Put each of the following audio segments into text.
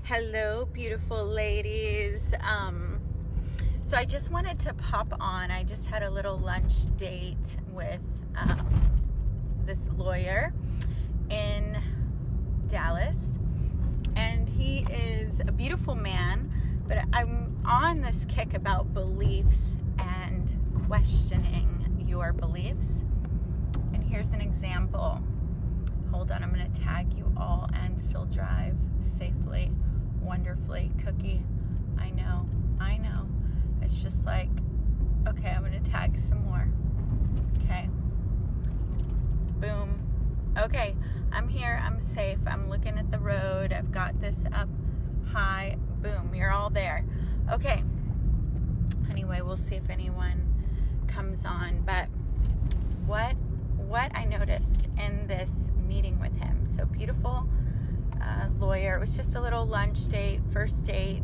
Hello, beautiful ladies. So I just wanted to pop on. I just had a little lunch date with this lawyer in Dallas, and he is a beautiful man, but I'm on this kick about beliefs and questioning your beliefs. And here's an example. Hold on, I'm going to tag you all and still drive safely, wonderfully. Cookie, I know. It's just like, okay, I'm going to tag some more. Okay. Boom. Okay, I'm here. I'm safe. I'm looking at the road. I've got this up high. Boom, you're all there. Okay. Anyway, we'll see if anyone comes on. But what I noticed in this meeting with him, so beautiful lawyer. It was just a little lunch date, first date,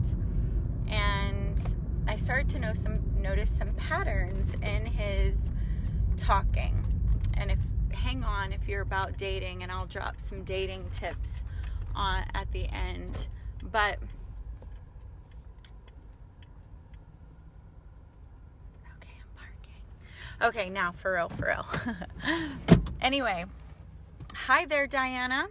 and I started to notice some patterns in his talking. And hang on if you're about dating, and I'll drop some dating tips at the end. But okay, I'm parking. Okay, now for real. Anyway, hi there, Diana.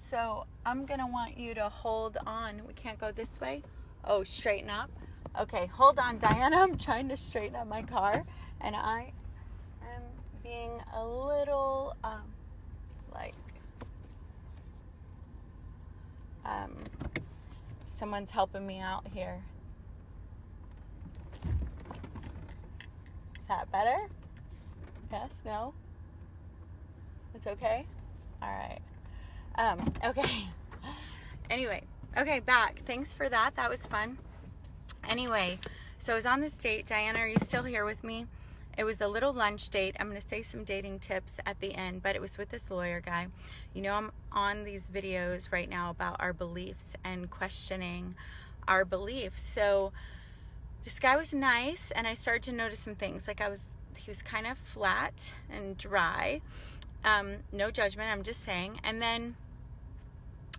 So I'm gonna want you to hold on. We can't go this way. Oh, straighten up. Okay, hold on, Diana. I'm trying to straighten up my car, and I am being a little someone's helping me out here. Is that better? Yes? No? It's okay? All right. Okay. Anyway. Okay, back. Thanks for that. That was fun. Anyway, so I was on this date. Diana, are you still here with me? It was a little lunch date. I'm going to say some dating tips at the end, but it was with this lawyer guy. You know, I'm on these videos right now about our beliefs and questioning our beliefs. So this guy was nice, and I started to notice some things. Like he was kind of flat and dry. No judgment, I'm just saying. And then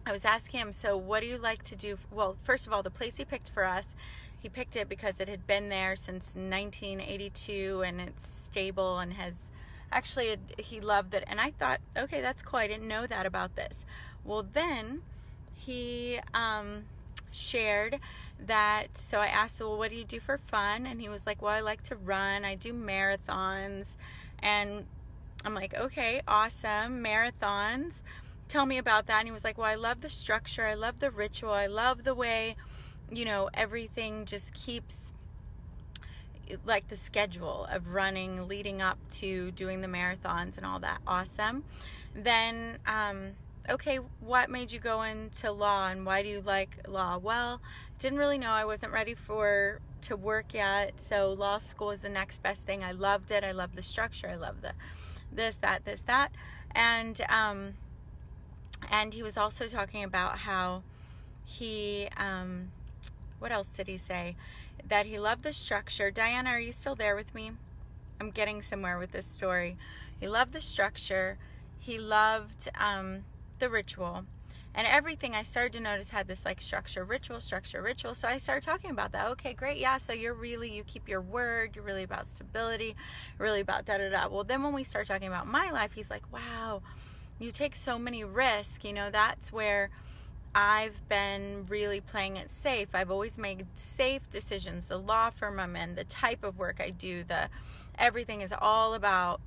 I was asking him, so what do you like to do? Well, first of all, the place he picked for us, he picked it because it had been there since 1982, and it's stable and he loved it. And I thought, okay, that's cool. I didn't know that about this. Well, then he shared that, so I asked, well, what do you do for fun? And he was like, well, I like to run. I do marathons. And I'm like, okay, awesome, marathons. Tell me about that. And he was like, well, I love the structure. I love the ritual. I love the way, everything just keeps like the schedule of running leading up to doing the marathons and all that. Awesome. Then, okay, what made you go into law, and why do you like law? Well, didn't really know. I wasn't ready to work yet. So law school is the next best thing. I loved it. I love the structure. I love this, that. And he was also talking about how he, what else did he say? That he loved the structure. Diana, are you still there with me? I'm getting somewhere with this story. He loved the structure. He loved the ritual. And everything I started to notice had this like structure, ritual. So I started talking about that. Okay, great. Yeah, so you keep your word. You're really about stability, really about da-da-da. Well, then when we start talking about my life, he's like, wow, you take so many risks. That's where I've been really playing it safe. I've always made safe decisions. The law firm I'm in, the type of work I do, everything is all about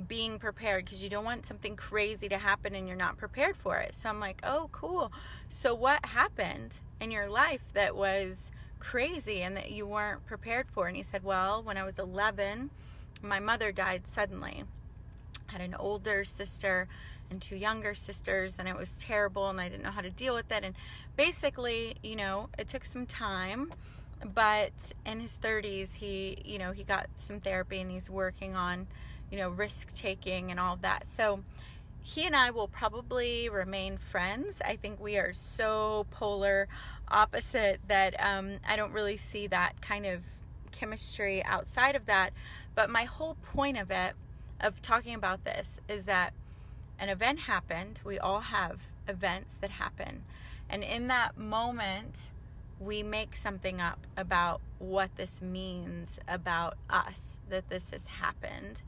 being prepared, because you don't want something crazy to happen and you're not prepared for it. So I'm like, oh, cool. So what happened in your life that was crazy and that you weren't prepared for? And he said, well, when I was 11, my mother died suddenly. I had an older sister and 2 younger sisters, and it was terrible, and I didn't know how to deal with it. And basically, it took some time, but in his 30s, he got some therapy, and he's working on, risk taking and all of that. So he and I will probably remain friends. I think we are so polar opposite that I don't really see that kind of chemistry outside of that. But my whole point of talking about this is that an event happened. We all have events that happen. And in that moment, we make something up about what this means about us, that this has happened,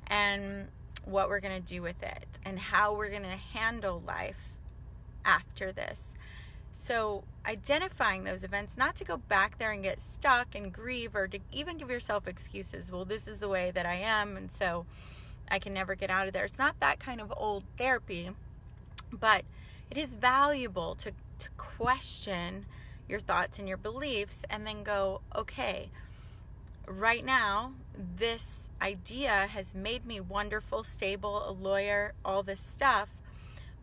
and what we're going to do with it, and how we're going to handle life after this. So identifying those events, not to go back there and get stuck and grieve, or to even give yourself excuses. Well, this is the way that I am, and so I can never get out of there. It's not that kind of old therapy, but it is valuable to question your thoughts and your beliefs, and then go, okay, right now, this idea has made me wonderful, stable, a lawyer, all this stuff,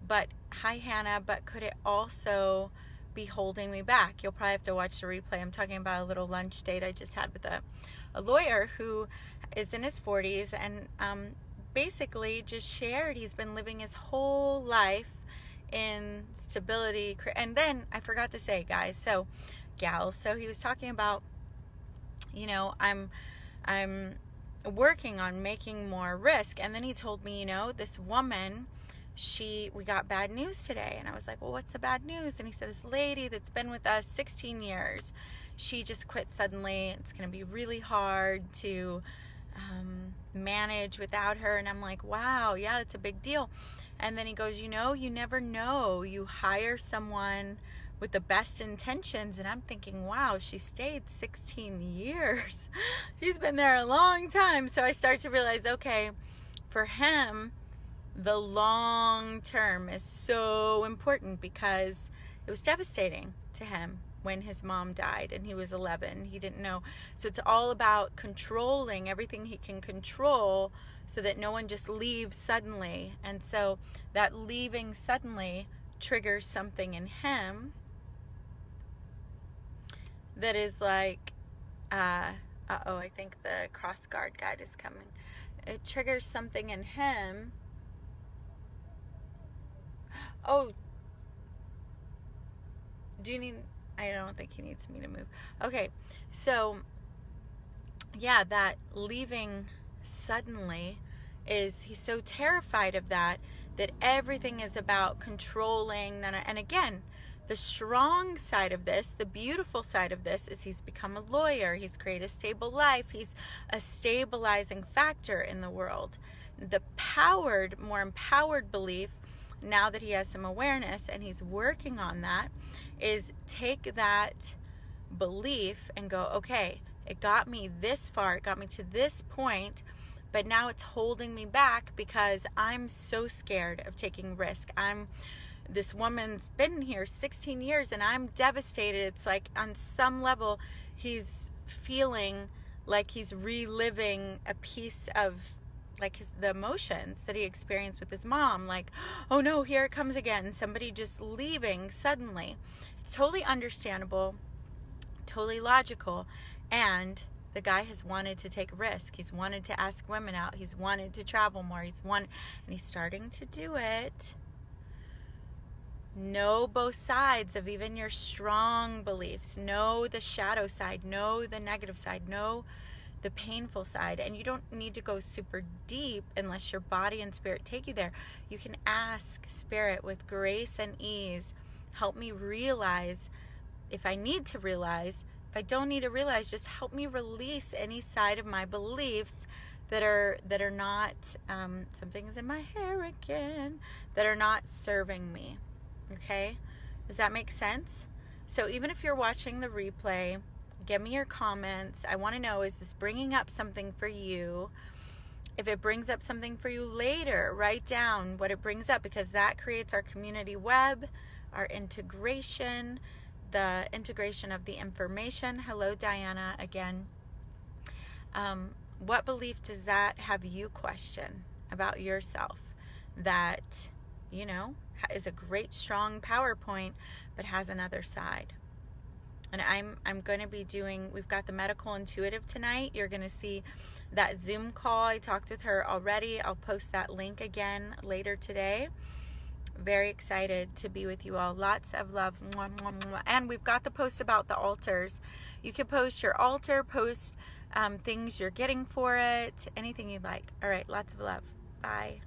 but hi, Hannah, but could it also be holding me back? You'll probably have to watch the replay. I'm talking about a little lunch date I just had with a lawyer who is in his 40s, and basically just shared he's been living his whole life in stability. And then I forgot to say, guys, so gals, so he was talking about, you know, I'm working on making more risk. And then he told me, you know, this woman, we got bad news today. And I was like, well, what's the bad news? And he said, this lady that's been with us 16 years, she just quit suddenly. It's going to be really hard to manage without her. And I'm like, wow, yeah, that's a big deal. And then he goes, you know, you never know. You hire someone with the best intentions. And I'm thinking, wow, she stayed 16 years. She's been there a long time. So I start to realize, okay, for him, the long term is so important, because it was devastating to him when his mom died and he was 11. He didn't know. So it's all about controlling everything he can control, so that no one just leaves suddenly. And so that leaving suddenly triggers something in him that is like, I think the cross guard guide is coming. It triggers something in him. Oh, do you need, I don't think he needs me to move. Okay, so yeah, that leaving suddenly is, he's so terrified of that everything is about controlling. And again, the strong side of this, the beautiful side of this, is he's become a lawyer. He's created a stable life. He's a stabilizing factor in the world. The more empowered belief, now that he has some awareness and he's working on that, is take that belief and go, okay, it got me this far, it got me to this point, but now it's holding me back because I'm so scared of taking risk. This woman's been here 16 years and I'm devastated. It's like on some level he's feeling like he's reliving a piece of like the emotions that he experienced with his mom. Like, oh no, here it comes again. Somebody just leaving suddenly. It's totally understandable, totally logical. And the guy has wanted to take risk. He's wanted to ask women out. He's wanted to travel more. And he's starting to do it. Know both sides of even your strong beliefs. Know the shadow side. Know the negative side. Know the painful side. And you don't need to go super deep unless your body and spirit take you there. You can ask spirit with grace and ease, help me realize if I need to realize. If I don't need to realize, just help me release any side of my beliefs that are not, something's in my hair again, that are not serving me. Okay? Does that make sense? So even if you're watching the replay, give me your comments. I want to know, is this bringing up something for you? If it brings up something for you later, write down what it brings up, because that creates our community web, our integration, the integration of the information. Hello, Diana, again. What belief does that have you question about yourself that, you know, is a great, strong PowerPoint, but has another side? And I'm going to be doing, we've got the medical intuitive tonight. You're going to see that Zoom call. I talked with her already. I'll post that link again later today. Very excited to be with you all. Lots of love. Mwah, mwah, mwah. And we've got the post about the altars. You can post your altar, post things you're getting for it, anything you'd like. All right, lots of love. Bye.